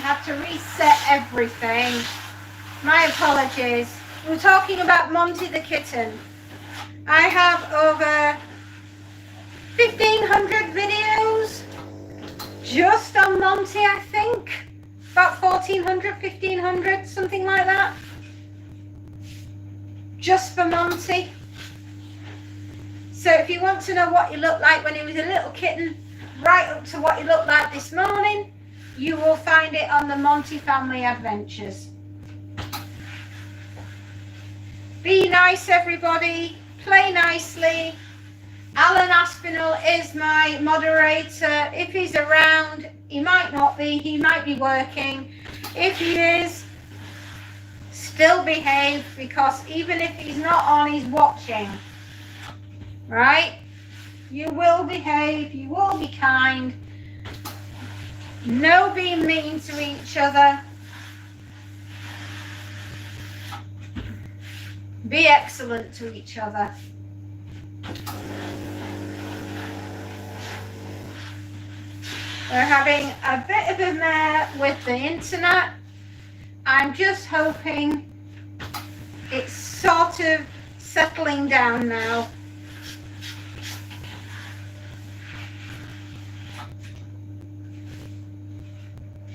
had to reset everything. My apologies. We were talking about Monty the kitten. I have over 1,500 videos just on Monty, I think. About 1,400, 1,500, something like that. Just for Monty. So if you want to know what he looked like when he was a little kitten, right up to what he looked like this morning, you will find it on the Monty Family Adventures. Be nice, everybody. Play nicely. Alan Aspinall is my moderator. If he's around, he might not be. He might be working. If he is, still behave, because even if he's not on, he's watching. Right? You will behave. You will be kind. No being mean to each other. Be excellent to each other. We're having a bit of a mare with the internet. I'm just hoping it's sort of settling down now.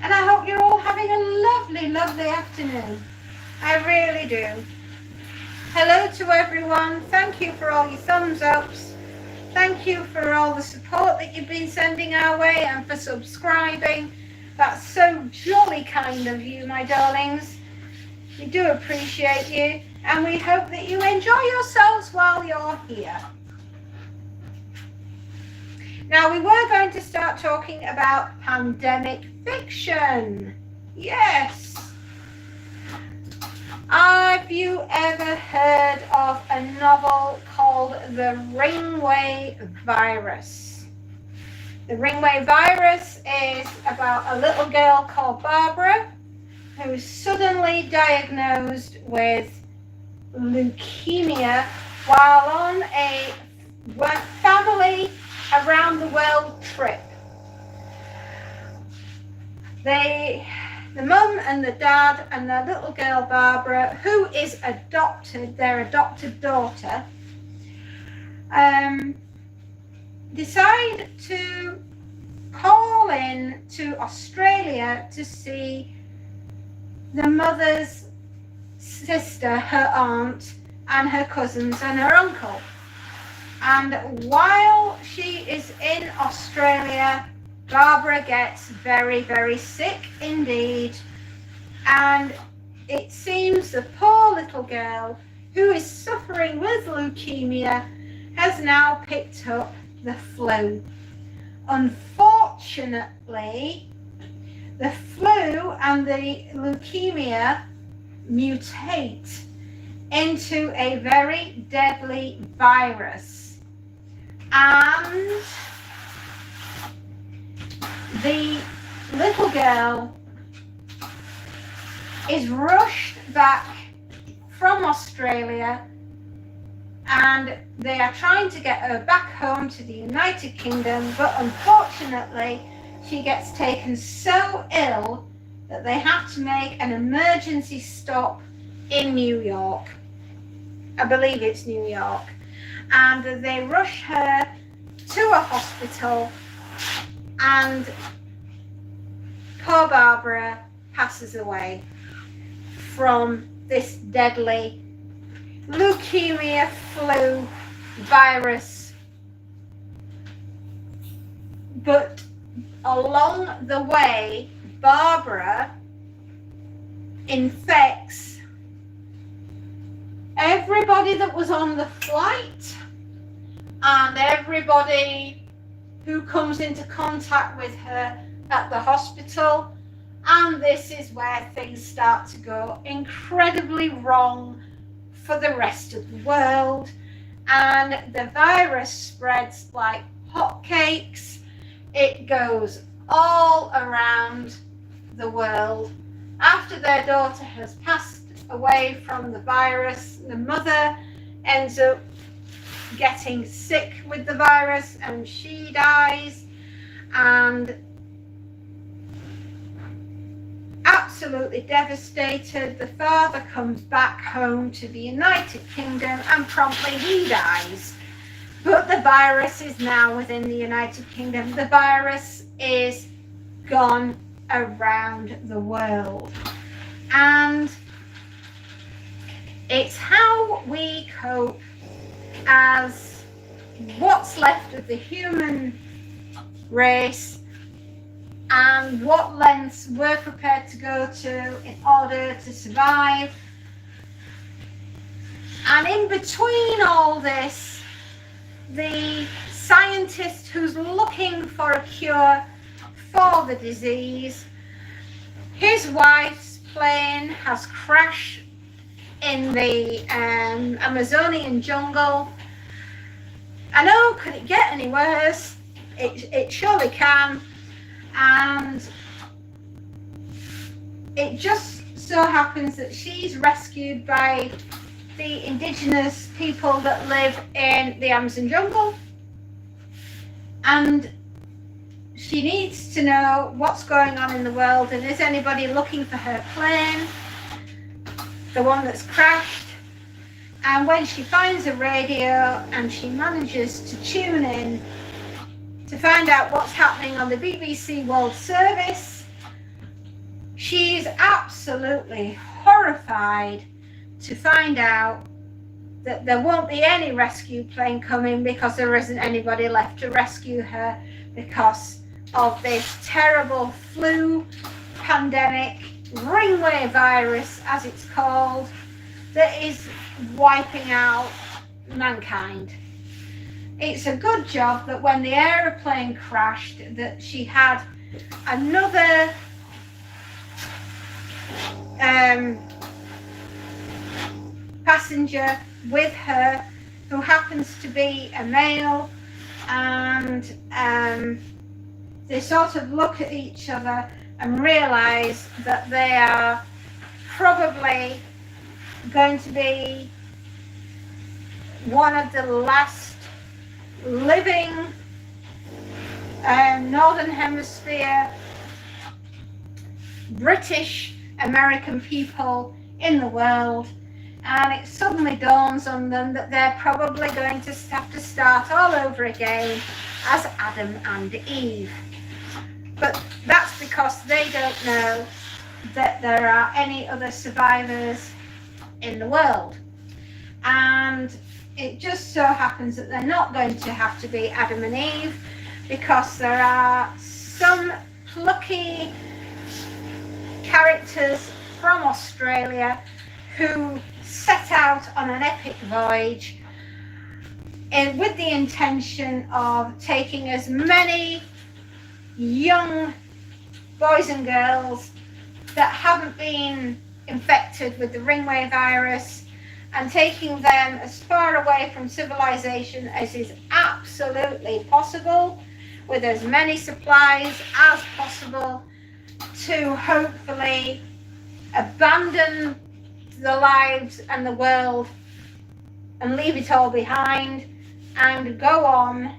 And I hope you're all having a lovely, lovely afternoon. I really do. Hello to everyone. Thank you for all your thumbs ups. Thank you for all the support that you've been sending our way and for subscribing. That's so jolly kind of you, my darlings. We do appreciate you, and we hope that you enjoy yourselves while you're here. Now, we were going to start talking about pandemic fiction. Yes. Have you ever heard of a novel called The Ringway Virus? The Ringway Virus is about a little girl called Barbara who is suddenly diagnosed with leukemia while on a family around the world trip. The mum and the dad and their little girl Barbara, who is adopted, their adopted daughter, decide to call in to Australia to see the mother's sister, her aunt, and her cousins and her uncle. And while she is in Australia, Barbara gets very, very sick indeed. And it seems the poor little girl, who is suffering with leukemia, has now picked up the flu. Unfortunately, the flu and the leukemia mutate into a very deadly virus. And the little girl is rushed back from Australia, and they are trying to get her back home to the United Kingdom, but unfortunately she gets taken so ill that they have to make an emergency stop in New York. I believe it's New York. And they rush her to a hospital, and poor Barbara passes away from this deadly leukemia flu virus. But along the way, Barbara infects everybody that was on the flight and everybody who comes into contact with her at the hospital. And this is where things start to go incredibly wrong for the rest of the world. And the virus spreads like hotcakes. It goes all around the world. After their daughter has passed away from the virus, the mother ends up getting sick with the virus and she dies. And absolutely devastated. The father comes back home to the United Kingdom and promptly he dies. But the virus is now within the United Kingdom. The virus is gone around the world. And it's how we cope as what's left of the human race and what lengths we're prepared to go to in order to survive. And in between all this, the scientist who's looking for a cure for the disease, his wife's plane has crashed in the Amazonian jungle. I know, could it get any worse? It surely can. And it just so happens that she's rescued by the indigenous people that live in the Amazon jungle. And she needs to know what's going on in the world and is anybody looking for her plane, the one that's crashed. And when she finds a radio and she manages to tune in to find out what's happening on the BBC World Service, she's absolutely horrified to find out that there won't be any rescue plane coming because there isn't anybody left to rescue her because of this terrible flu pandemic, Ringway Virus as it's called, that is wiping out mankind. It's a good job that when the aeroplane crashed that she had another passenger with her who happens to be a male, and they sort of look at each other and realize that they are probably going to be one of the last living Northern Hemisphere British American people in the world, and it suddenly dawns on them that they're probably going to have to start all over again as Adam and Eve. But that's because they don't know that there are any other survivors in the world. And it just so happens that they're not going to have to be Adam and Eve, because there are some plucky characters from Australia who set out on an epic voyage with the intention of taking as many young boys and girls that haven't been infected with the Ringway virus and taking them as far away from civilization as is absolutely possible, with as many supplies as possible, to hopefully abandon the lives and the world and leave it all behind and go on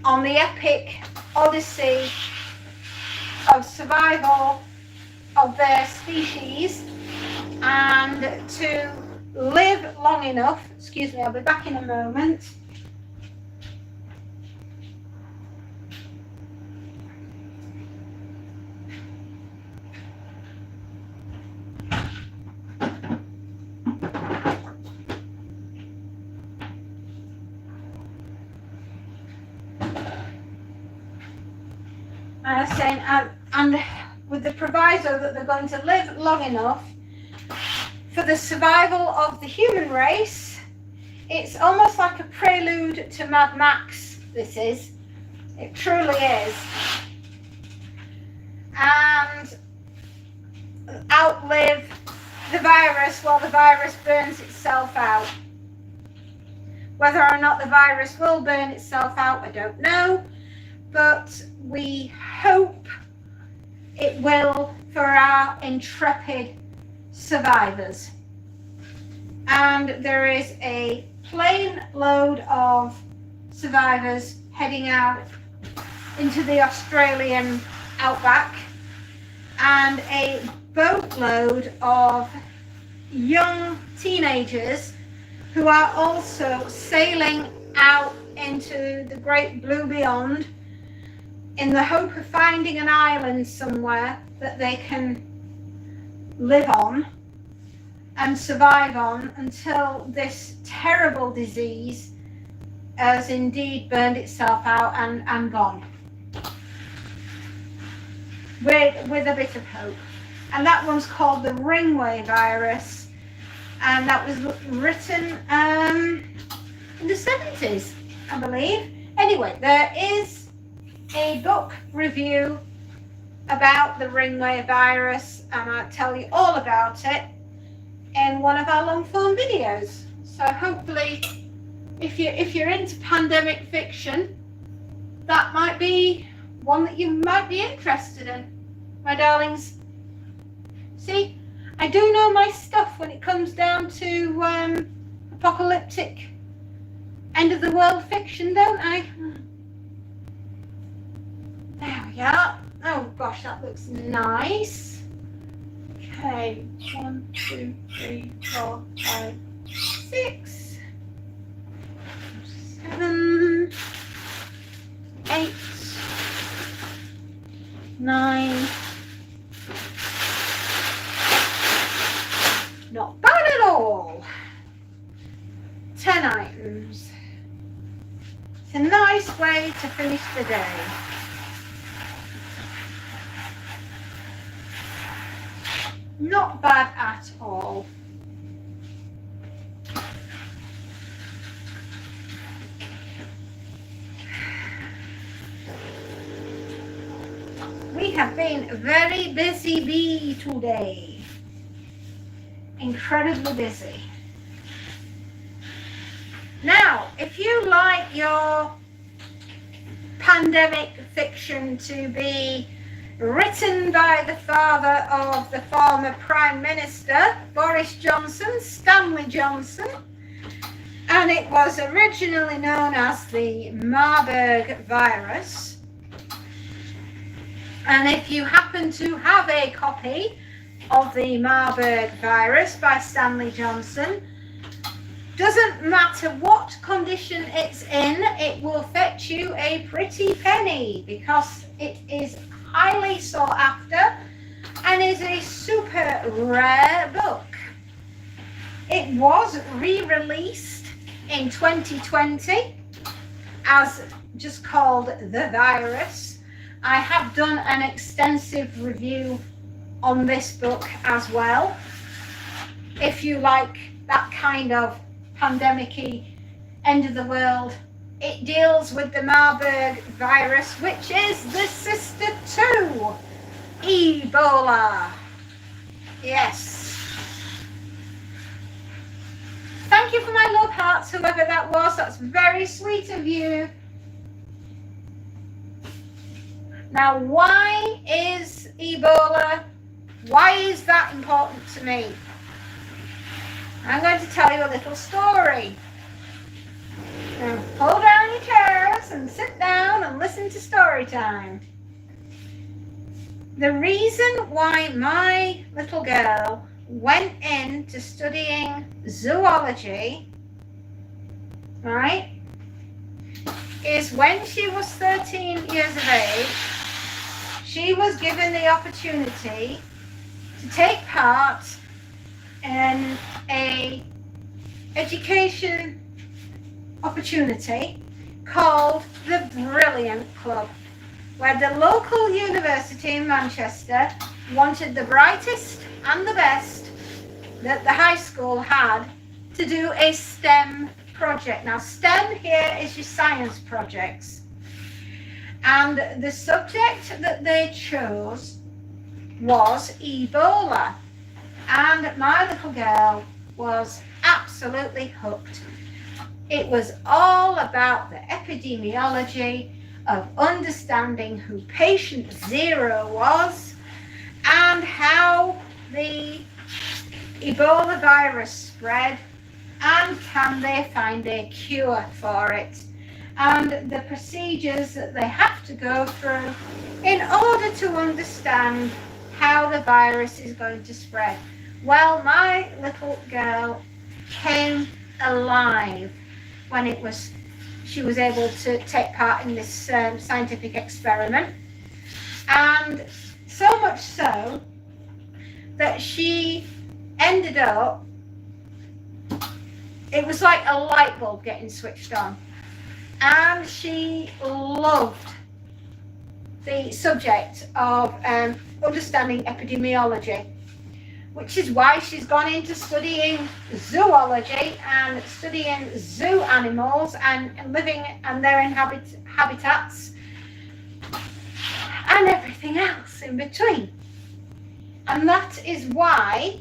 the epic odyssey of survival of their species, and to live long enough. Excuse me, I'll be back in a moment. I was saying, and with the proviso that they're going to live long enough for the survival of the human race. It's almost like a prelude to Mad Max, this is. It truly is. And outlive the virus while the virus burns itself out. Whether or not the virus will burn itself out, I don't know. But we hope it will for our intrepid survivors. And there is a plane load of survivors heading out into the Australian outback, and and a boatload of young teenagers who are also sailing out into the great blue beyond in the hope of finding an island somewhere that they can live on and survive on until this terrible disease has indeed burned itself out and gone. With a bit of hope. And that one's called the Ringway Virus, and that was written in the 70s, I believe. Anyway, there is a book review about the Ringway Virus, and I'll tell you all about it in one of our long form videos. So hopefully, if you're into pandemic fiction, that might be one that you might be interested in, my darlings. See, I do know my stuff when it comes down to apocalyptic end of the world fiction, don't I? There we are. Oh gosh, that looks nice. Okay, 1, 2, 3, 4, 5, 6, 7, 8, 9. Not bad at all. 10 items. It's a nice way to finish the day. Not bad at all. We have been very busy bee today. Incredibly busy. Now, if you like your pandemic fiction to be written by the father of the former Prime Minister, Boris Johnson, Stanley Johnson, and it was originally known as the Marburg virus, and if you happen to have a copy of the Marburg virus by Stanley Johnson, doesn't matter what condition it's in, it will fetch you a pretty penny because it is highly sought after and is a super rare book. It was re-released in 2020 as just called The Virus. I have done an extensive review on this book as well. If you like that kind of pandemic-y, end of the world, it deals with the Marburg virus, which is the sister to Ebola. Yes. Thank you for my love hearts, whoever that was. That's very sweet of you. Now, why is Ebola, why is that important to me? I'm going to tell you a little story. Now, pull down your chairs and sit down and listen to story time. The reason why my little girl went into studying zoology, right, is when she was 13 years of age, she was given the opportunity to take part in a education opportunity called the Brilliant Club, where the local university in Manchester wanted the brightest and the best that the high school had to do a STEM project. Now, STEM here is your science projects. And the subject that they chose was Ebola. And my little girl was absolutely hooked. It was all about the epidemiology of understanding who patient 0 was and how the Ebola virus spread and can they find a cure for it, and the procedures that they have to go through in order to understand how the virus is going to spread. Well, my little girl came alive when she was able to take part in this scientific experiment, and so much so that she ended up, it was like a light bulb getting switched on, and she loved the subject of understanding epidemiology, which is why she's gone into studying zoology and studying zoo animals and living and their habitats and everything else in between. And that is why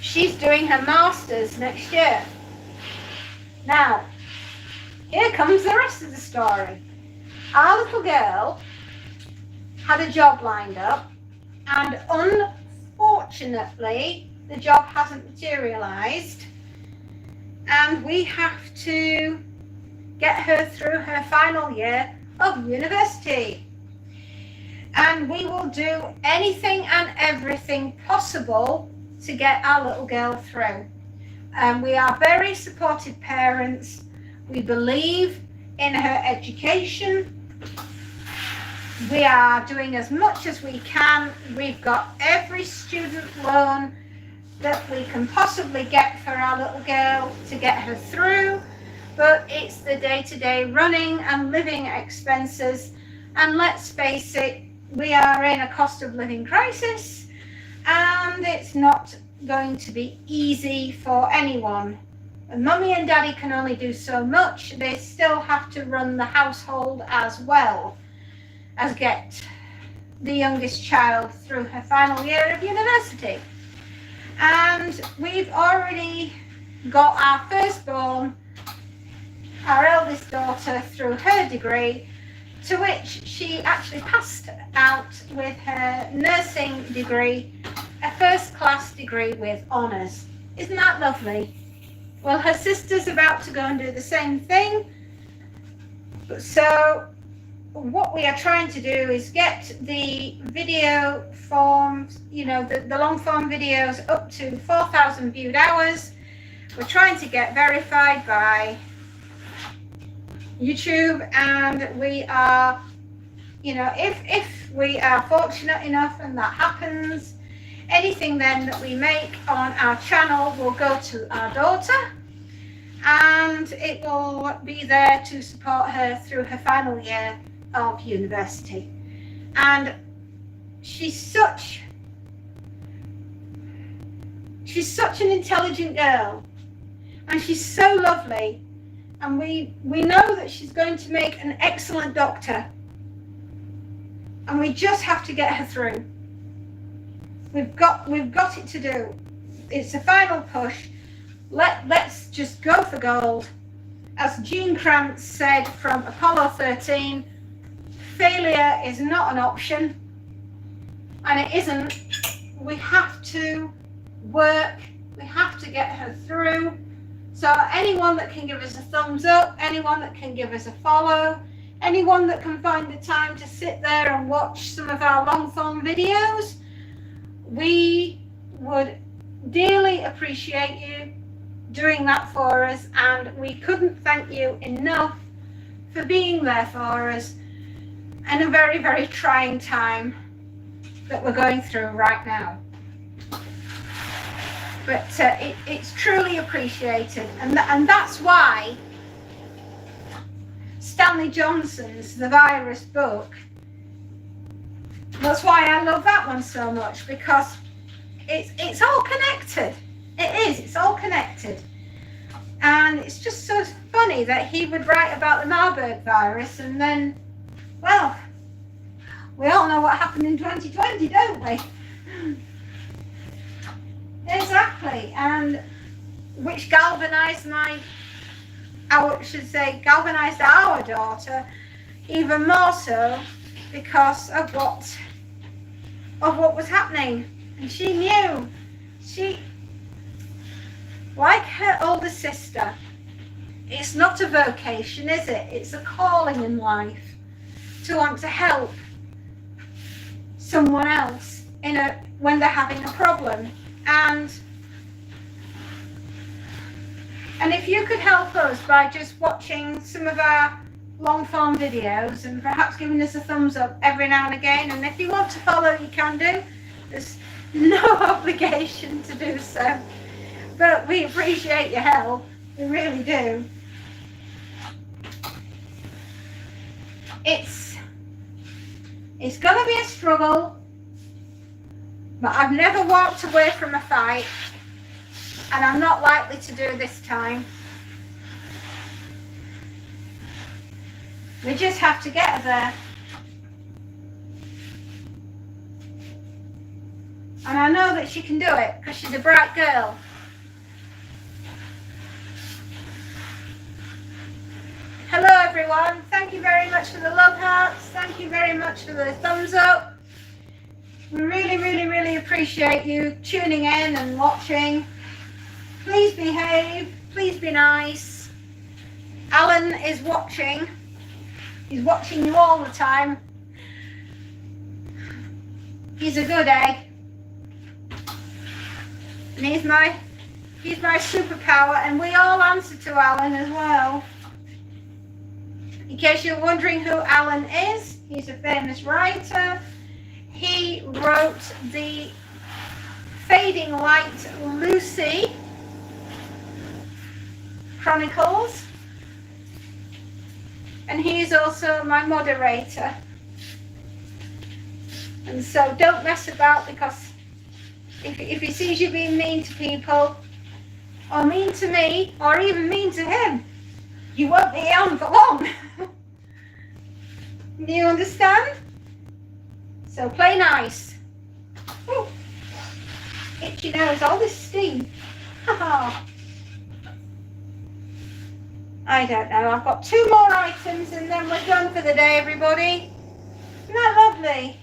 she's doing her master's next year. Now, here comes the rest of the story. Our little girl had a job lined up, and unfortunately the job hasn't materialized, and we have to get her through her final year of university. And we will do anything and everything possible to get our little girl through. We are very supportive parents. We believe in her education. We are doing as much as we can. We've got every student loan that we can possibly get for our little girl to get her through, but it's the day-to-day running and living expenses, and let's face it, we are in a cost of living crisis, and it's not going to be easy for anyone. And Mummy and Daddy can only do so much. They still have to run the household as well as get the youngest child through her final year of university. And we've already got our firstborn, our eldest daughter, through her degree, to which she actually passed out with her nursing degree, a first-class degree with honours. Isn't that lovely? Well, her sister's about to go and do the same thing. So what we are trying to do is get the video forms, you know, the long form videos up to 4,000 viewed hours. We're trying to get verified by YouTube, and we are, you know, if we are fortunate enough and that happens, anything then that we make on our channel will go to our daughter, and it will be there to support her through her final year of university. And she's such an intelligent girl, and she's so lovely, and we know that she's going to make an excellent doctor, and we just have to get her through. We've got it to do. It's a final push. Let's just go for gold. As Gene Kranz said from Apollo 13, failure is not an option, and it isn't. We have to work. We have to get her through. So anyone that can give us a thumbs up, anyone that can give us a follow, anyone that can find the time to sit there and watch some of our long form videos, we would dearly appreciate you doing that for us, and we couldn't thank you enough for being there for us in a very, very trying time that we're going through right now. But it's truly appreciated, and that's why Stanley Johnson's The Virus book, that's why I love that one so much, because it's all connected. It's all connected. And it's just so funny that he would write about the Marburg virus, and then, well, we all know what happened in 2020, don't we? Exactly, and which galvanized galvanized our daughter even more so, because of what was happening. And she knew, like her older sister, it's not a vocation, is it? It's a calling in life to want to help someone else when they're having a problem. And if you could help us by just watching some of our long form videos and perhaps giving us a thumbs up every now and again, and if you want to follow, you can do. There's no obligation to do so, but we appreciate your help, we really do. It's gonna be a struggle, but I've never walked away from a fight, and I'm not likely to do this time. We just have to get there. And I know that she can do it because she's a bright girl. Hello everyone, thank you very much for the love hearts, thank you very much for the thumbs up. We really, really, really appreciate you tuning in and watching. Please behave, please be nice. Alan is watching. He's watching you all the time. He's a good egg. And he's my superpower, and we all answer to Alan as well. In case you're wondering who Alan is, he's a famous writer. He wrote the Fading Light Lucy Chronicles, and he is also my moderator. And so don't mess about, because if he sees you being mean to people, or mean to me, or even mean to him, you won't be on for long. Do you understand? So play nice. Ooh. Itchy nose, all this steam. I don't know, I've got 2 more items and then we're done for the day, everybody. Isn't that lovely?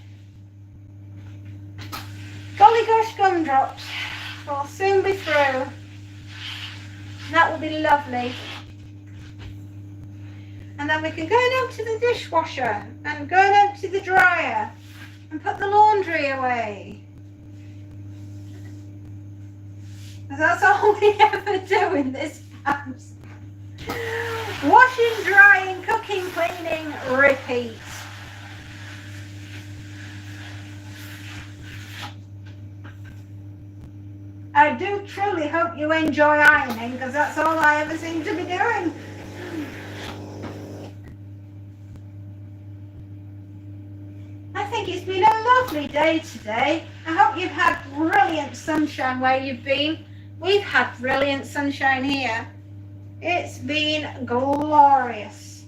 Golly gosh gumdrops. We'll soon be through. That will be lovely. And then we can go down to the dishwasher and go down to the dryer and put the laundry away. Because that's all we ever do in this house. Washing, drying, cooking, cleaning, repeat. I do truly hope you enjoy ironing, because that's all I ever seem to be doing. I think it's been a lovely day today. I hope you've had brilliant sunshine where you've been. We've had brilliant sunshine here. It's been glorious.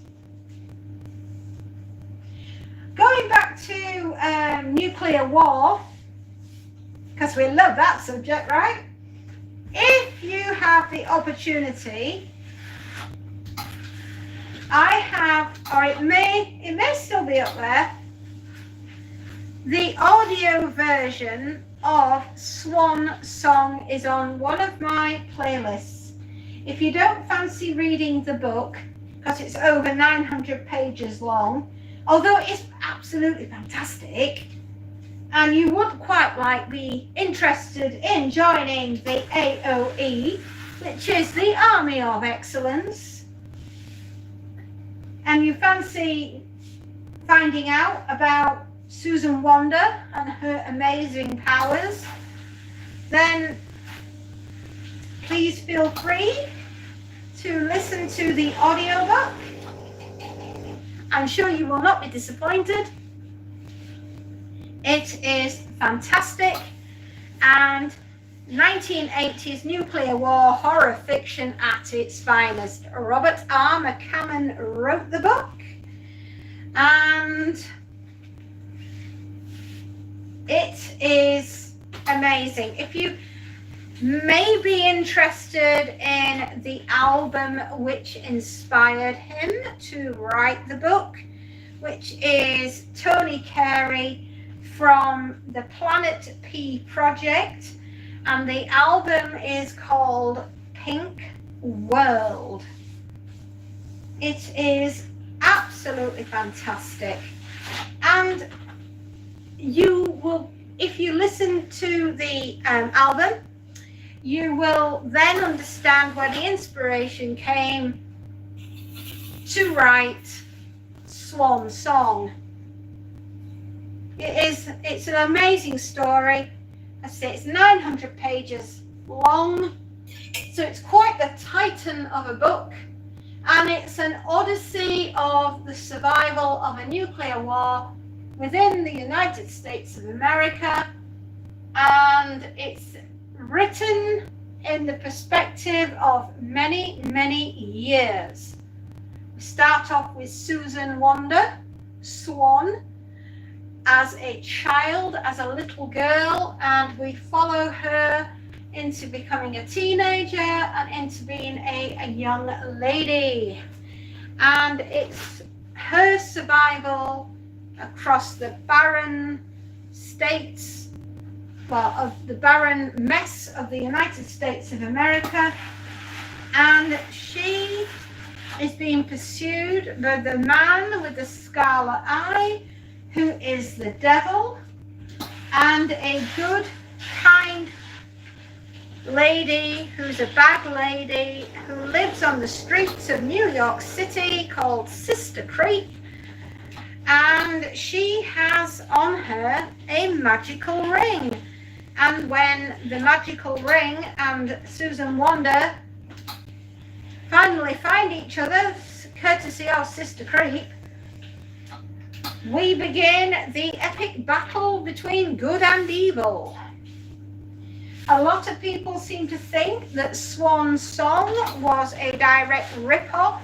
Going back to nuclear war, because we love that subject, right? If you have the opportunity, I have, or it may still be up there, the audio version of Swan Song is on one of my playlists. If you don't fancy reading the book, because it's over 900 pages long, although it's absolutely fantastic, and you would quite like be interested in joining the AOE, which is the Army of Excellence, and you fancy finding out about Susan Wanda and her amazing powers, then please feel free to listen to the audiobook. I'm sure you will not be disappointed. It is fantastic, and 1980s nuclear war horror fiction at its finest. Robert R. McCammon wrote the book, and it is amazing. If you may be interested in the album which inspired him to write the book, which is Tony Carey from the Planet P Project, and the album is called Pink World. It is absolutely fantastic, and you will, if you listen to the album, you will then understand where the inspiration came to write Swan Song. It's an amazing story. I say it's 900 pages long, so it's quite the titan of a book, and it's an odyssey of the survival of a nuclear war within the United States of America, and it's written in the perspective of many, many years. We start off with Susan Wonder, Swan, as a child, as a little girl, and we follow her into becoming a teenager and into being a young lady. And it's her survival across the barren states, well, of the barren mess of the United States of America. And she is being pursued by the man with the scarlet eye, who is the devil, and a good, kind lady who's a bad lady who lives on the streets of New York City called Sister Creep, and she has on her a magical ring. And when the magical ring and Susan Wonder finally find each other, courtesy of Sister Creep, we begin the epic battle between good and evil. A lot of people seem to think that Swan Song was a direct rip-off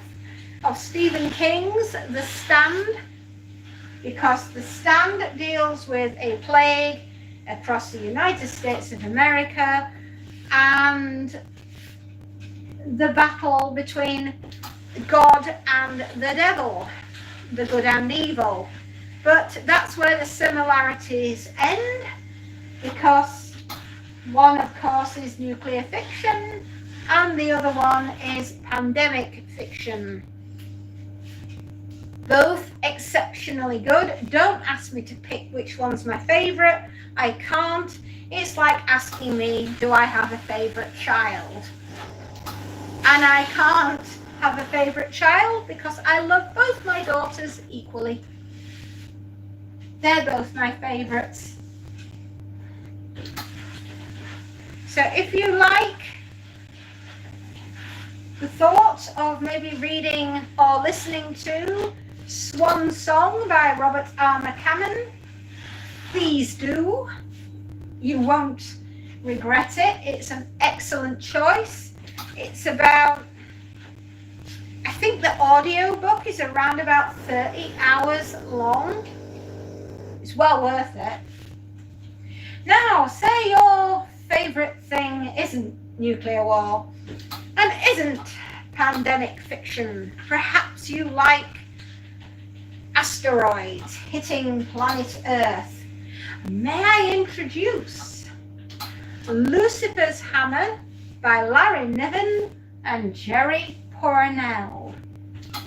of Stephen King's The Stand, because The Stand deals with a plague across the United States of America and the battle between God and the devil, the good and evil. But that's where the similarities end, because one, of course, is nuclear fiction and the other one is pandemic fiction. Both exceptionally good. Don't ask me to pick which one's my favorite. I can't. It's like asking me, do I have a favorite child? And I can't have a favorite child because I love both my daughters equally. They're both my favorites. So if you like the thought of maybe reading or listening to Swan Song by Robert R. McCammon, please do. You won't regret it. It's an excellent choice. It's about, I think the audio book is around about 30 hours long. It's well worth it. Now, say your favorite thing isn't nuclear war and isn't pandemic fiction. Perhaps you like asteroids hitting planet Earth. May I introduce Lucifer's Hammer by Larry Niven and Jerry Pournelle.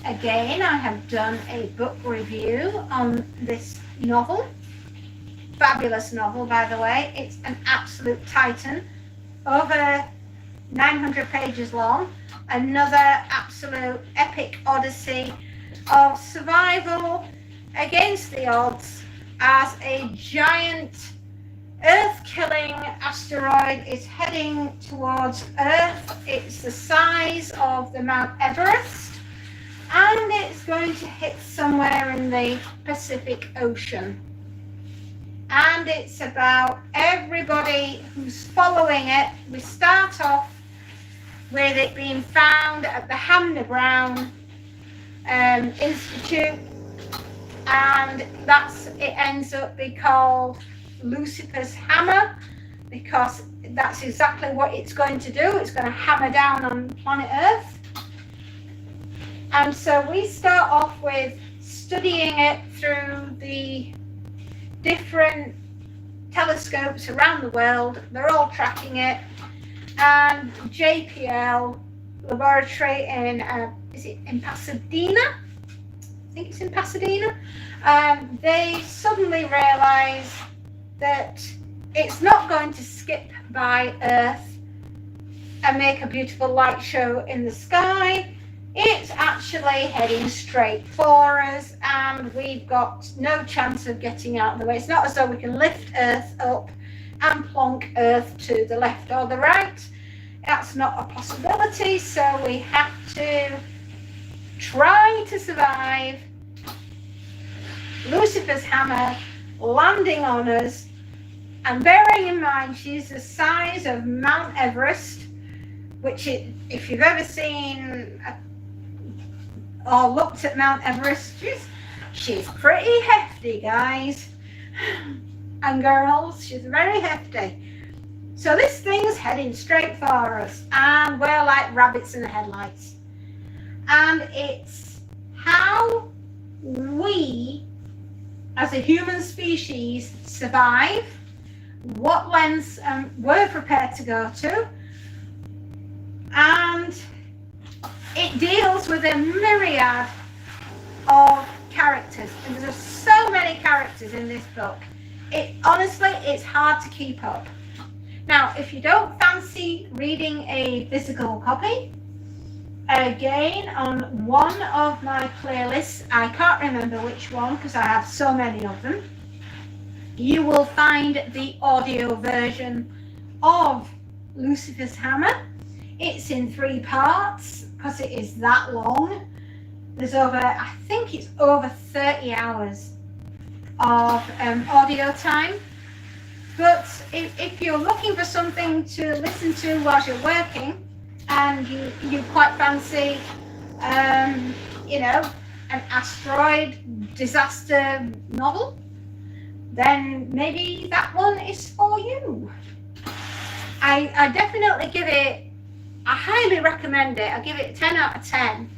Again, I have done a book review on this novel. Fabulous novel, by the way. It's an absolute titan. Over 900 pages long. Another absolute epic odyssey of survival against the odds as a giant Earth-killing asteroid is heading towards Earth. It's the size of the Mount Everest, and it's going to hit somewhere in the Pacific Ocean. And it's about everybody who's following it. We start off with it being found at the Hamner Brown Institute, and it ends up being called Lucifer's Hammer, because that's exactly what it's going to do. It's going to hammer down on planet Earth. And so we start off with studying it through the different telescopes around the world. They're all tracking it. And JPL laboratory in, is it in Pasadena? I think it's in Pasadena. They suddenly realize that it's not going to skip by Earth and make a beautiful light show in the sky. It's actually heading straight for us, and we've got no chance of getting out of the way. It's not as though we can lift Earth up and plonk Earth to the left or the right. That's not a possibility, so we have to try to survive Lucifer's hammer landing on us, and bearing in mind she's the size of Mount Everest, which if you've ever seen or looked at Mount Everest, she's pretty hefty, guys and girls. She's very hefty. So this thing's heading straight for us, and we're like rabbits in the headlights. And it's how we as a human species survive, what lengths we're prepared to go to, and it deals with a myriad of characters, and there's so many characters in this book. Honestly, it's hard to keep up. Now, if you don't fancy reading a physical copy, again, on one of my playlists, I can't remember which one because I have so many of them, you will find the audio version of Lucifer's Hammer. It's in 3 parts because it is that long. There's I think it's over 30 hours of audio time. But if you're looking for something to listen to while you're working, and you quite fancy, an asteroid disaster novel, then maybe that one is for you. I definitely I highly recommend it. I give it a 10 out of 10.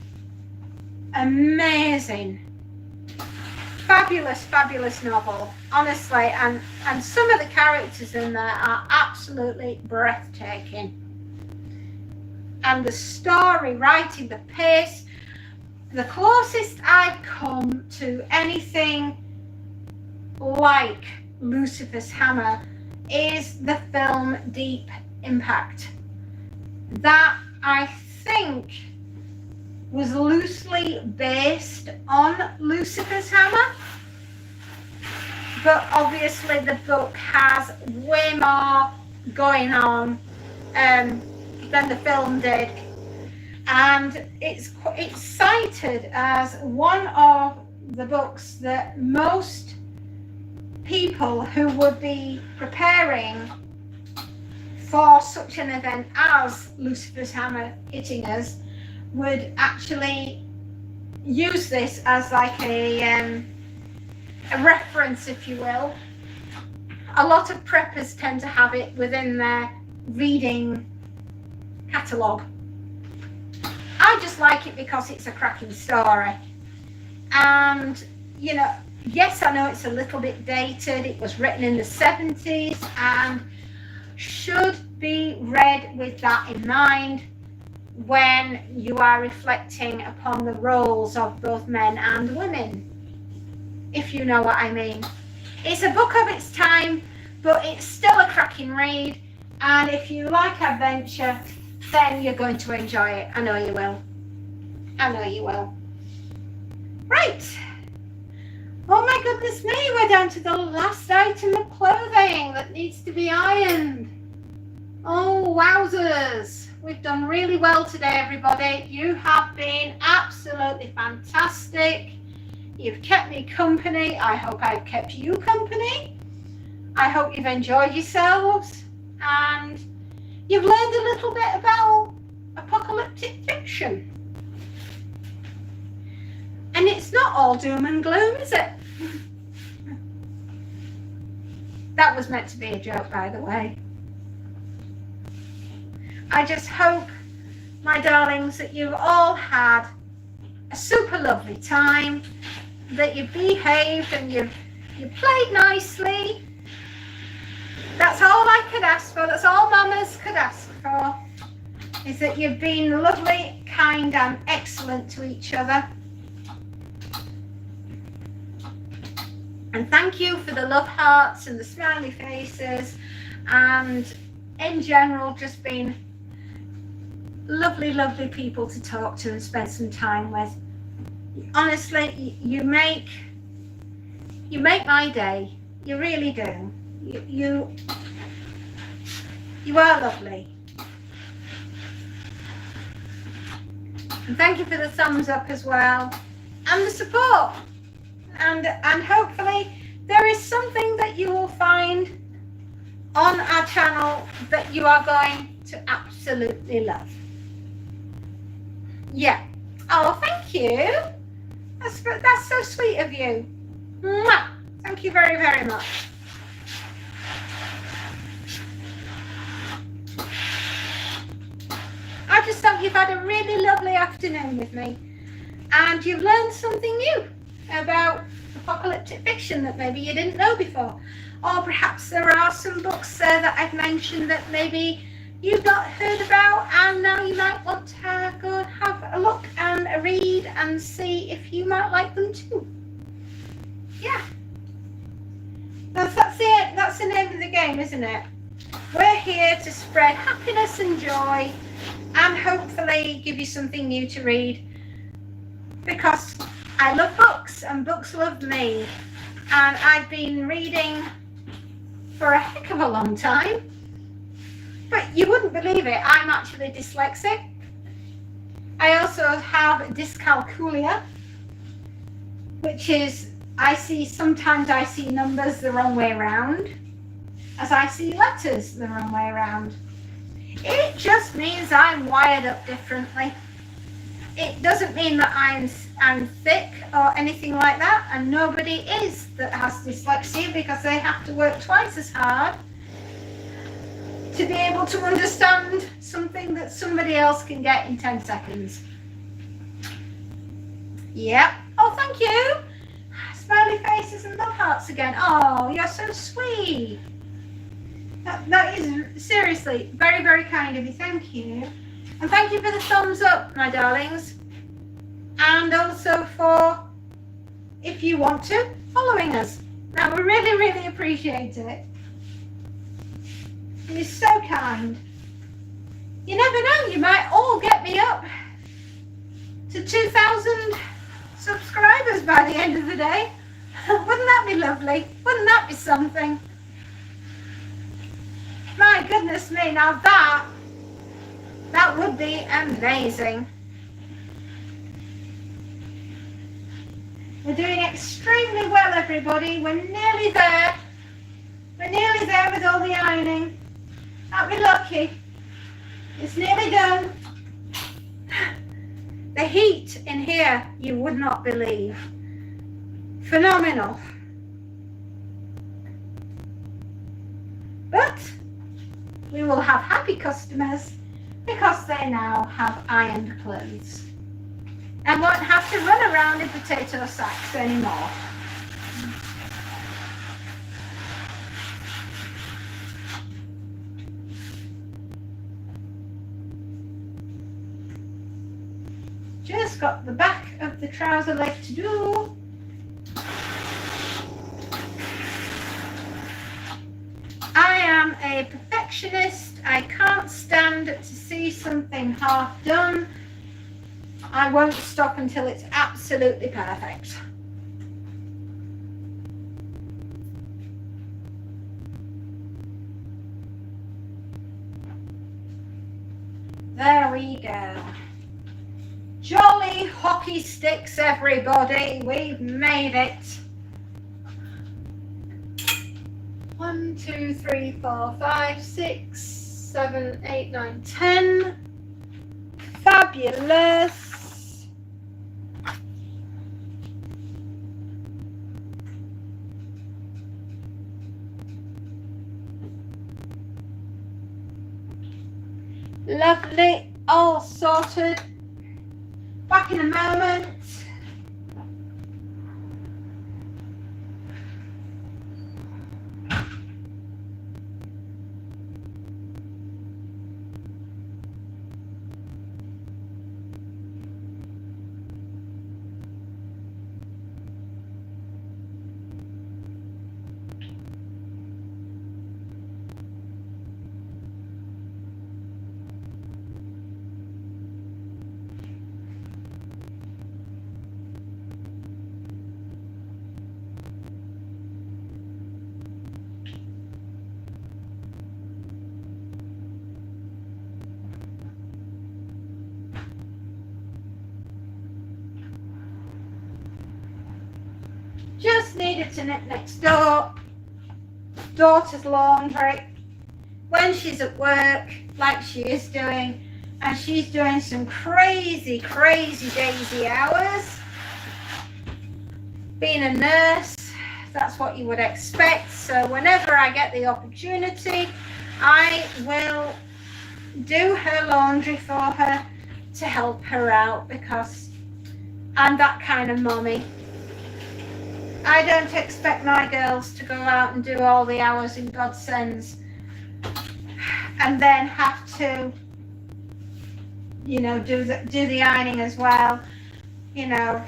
Amazing. Fabulous novel, honestly, and some of the characters in there are absolutely breathtaking. And the story writing, the pace, the closest I've come to anything like Lucifer's Hammer is the film Deep Impact. That, I think, was loosely based on Lucifer's Hammer, but obviously the book has way more going on than the film did, and it's cited as one of the books that most people who would be preparing for such an event as Lucifer's Hammer hitting us would actually use this as like a reference, if you will. A lot of preppers tend to have it within their reading catalogue. I just like it because it's a cracking story. And, yes, I know it's a little bit dated. It was written in the 70s and should be read with that in mind when you are reflecting upon the roles of both men and women, if you know what I mean. It's a book of its time, but it's still a cracking read, and if you like adventure, then you're going to enjoy it. I know you will. Right. Oh my goodness me, we're down to the last item of clothing that needs to be ironed. Oh, wowzers. We've done really well today, everybody. You have been absolutely fantastic. You've kept me company. I hope I've kept you company. I hope you've enjoyed yourselves and you've learned a little bit about apocalyptic fiction. And it's not all doom and gloom, is it? That was meant to be a joke, by the way. I just hope, my darlings, that you've all had a super lovely time, that you've behaved and you've played nicely. That's all I could ask for. That's all mamas could ask for, is that you've been lovely, kind and excellent to each other. And thank you for the love hearts and the smiley faces, and in general just being lovely, lovely people to talk to and spend some time with. Honestly, you make my day. You really do. You are lovely. And thank you for the thumbs up as well, and the support. And hopefully there is something that you will find on our channel that you are going to absolutely love. Yeah. Oh, thank you. That's so sweet of you. Mwah. Thank you very, very much. I just hope you've had a really lovely afternoon with me, and you've learned something new about apocalyptic fiction that maybe you didn't know before. Or perhaps there are some books there that I've mentioned that maybe you've not heard about, and now you might want to go and have a look and a read and see if you might like them too. Yeah. That's it. That's the name of the game, isn't it? We're here to spread happiness and joy, and hopefully give you something new to read, because I love books and books love me, and I've been reading for a heck of a long time. But you wouldn't believe it, I'm actually dyslexic. I also have dyscalculia, which is sometimes I see numbers the wrong way around, as I see letters the wrong way around. It just means I'm wired up differently. It doesn't mean that I'm thick or anything like that, and nobody is that has dyslexia, because they have to work twice as hard to be able to understand something that somebody else can get in 10 seconds. Yep. Oh, thank you. Smiley faces and love hearts again. Oh, you're so sweet. That is seriously very, very kind of you. Thank you. And thank you for the thumbs up, my darlings. And also for, if you want to, following us. Now, we really, really appreciate it. You're so kind. You never know, you might all get me up to 2,000 subscribers by the end of the day. Wouldn't that be lovely? Wouldn't that be something? My goodness me, now that would be amazing. We're doing extremely well, everybody. We're nearly there. We're nearly there with all the ironing. Aren't we lucky? It's nearly done. The heat in here, you would not believe. Phenomenal. But we will have happy customers, because they now have ironed clothes and won't have to run around in potato sacks anymore. Just got the back of the trouser leg to do. I am a perfectionist. I can't stand to see something half done. I won't stop until it's absolutely perfect. There we go. Jolly hockey sticks, everybody. We've made it. 1, 2, 3, 4, 5, 6, 7, 8, 9, 10. Fabulous. Lovely. All sorted. Back in a moment. needed to nip next door, daughter's laundry, when she's at work, like she is doing, and she's doing some crazy daisy hours. Being a nurse, that's what you would expect. So whenever I get the opportunity, I will do her laundry for her to help her out, because I'm that kind of mommy. I don't expect my girls to go out and do all the hours in God sends and then have to, you know, do the ironing as well. You know,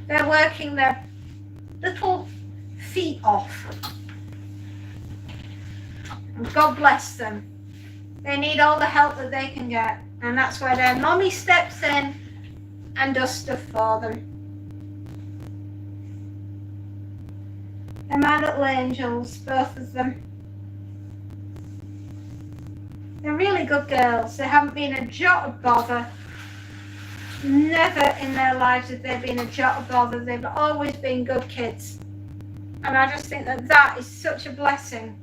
they're working their little feet off. And God bless them. They need all the help that they can get, and that's where their mommy steps in and does stuff for them. They're my little angels, both of them. They're really good girls. They haven't been a jot of bother. Never in their lives have they been a jot of bother. They've always been good kids. And I just think that that is such a blessing.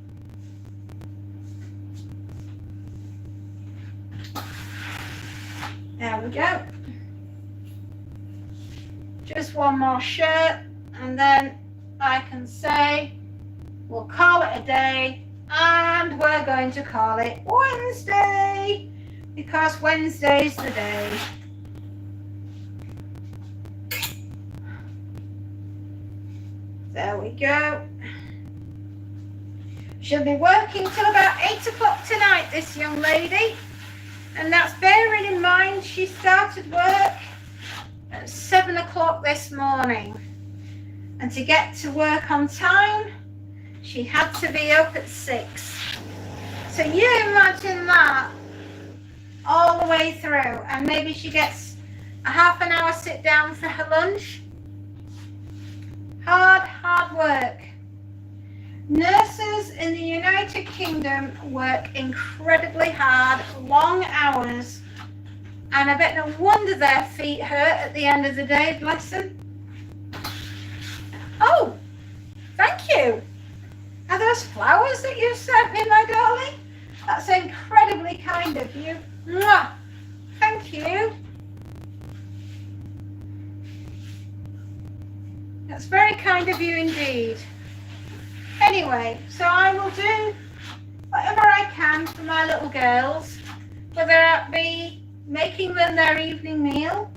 There we go. Just one more shirt, and then I can say we'll call it a day, and we're going to call it Wednesday, because Wednesday's the day. There we go. She'll be working till about 8 o'clock tonight, this young lady. And that's bearing in mind she started work at 7 o'clock this morning. And to get to work on time, she had to be up at 6. So you imagine that all the way through. And maybe she gets a half an hour sit down for her lunch. Hard work. Nurses in the United Kingdom work incredibly hard, long hours, and I bet no wonder their feet hurt at the end of the day, bless them. Oh, thank you. Are those flowers that you sent me, my darling? That's incredibly kind of you. Mwah. Thank you. That's very kind of you indeed. Anyway, so I will do whatever I can for my little girls, whether it be making them their evening meal,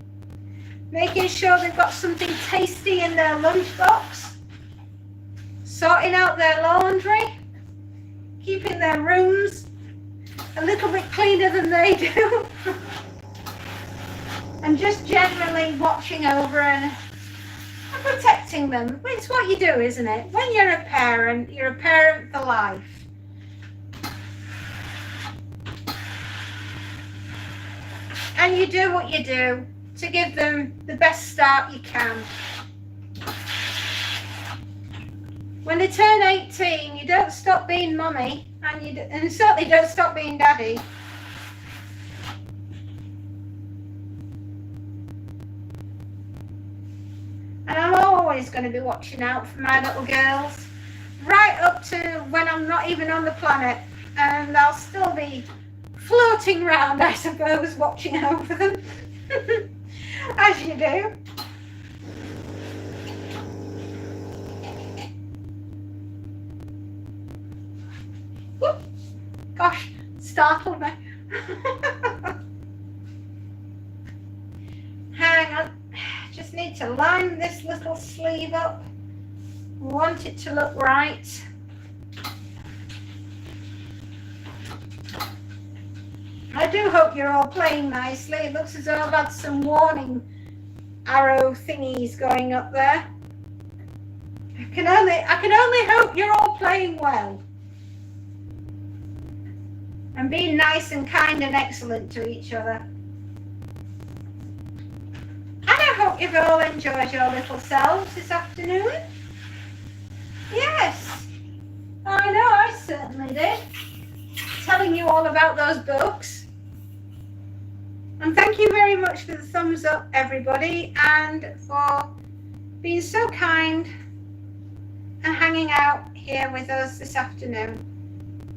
making sure they've got something tasty in their lunchbox, sorting out their laundry, keeping their rooms a little bit cleaner than they do, and just generally watching over and protecting them. It's what you do, isn't it? When you're a parent for life. And you do what you do to give them the best start you can. When they turn 18, you don't stop being mummy, and certainly don't stop being daddy. And I'm always going to be watching out for my little girls, right up to when I'm not even on the planet, and I'll still be floating around, I suppose, watching over them, as you do. Whoop. Gosh, startled me. Hang on. Just need to line this little sleeve up. Want it to look right. I do hope you're all playing nicely. It looks as though I've had some warning arrow thingies going up there. I can only hope you're all playing well. And being nice and kind and excellent to each other. I hope you've all enjoyed your little selves this afternoon. Yes, I know I certainly did. Telling you all about those books. And thank you very much for the thumbs up, everybody, and for being so kind hanging out here with us this afternoon.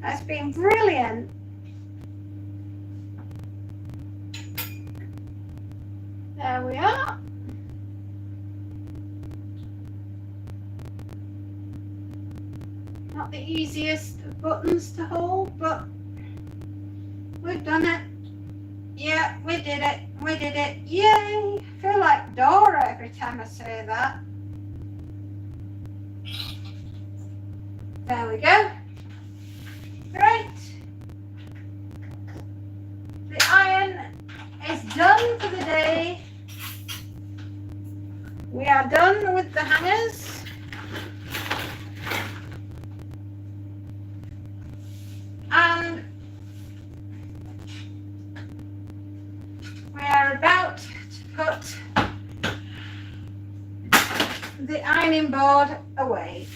It's been brilliant. There we are. Not the easiest of buttons to hold, but we've done it. Yeah, we did it. We did it. Yay! I feel like Dora every time I say that. There we go. Great. The iron is done for the day. We are done with the hangers. And we are about to put the ironing board away.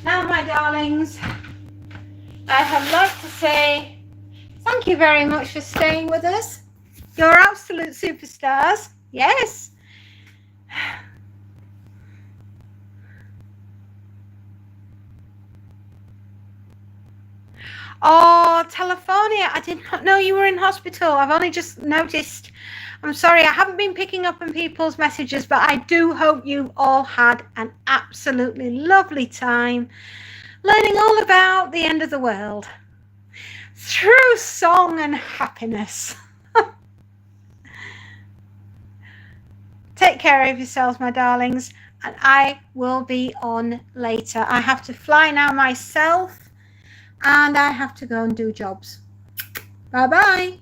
Now, my darlings, I would like to say thank you very much for staying with us. You're absolute superstars. Yes. Oh, Telephonia, I did not know you were in hospital. I've only just noticed. I'm sorry, I haven't been picking up on people's messages, but I do hope you all had an absolutely lovely time learning all about the end of the world through song and happiness. Take care of yourselves, my darlings, and I will be on later. I have to fly now myself, and I have to go and do jobs. Bye-bye.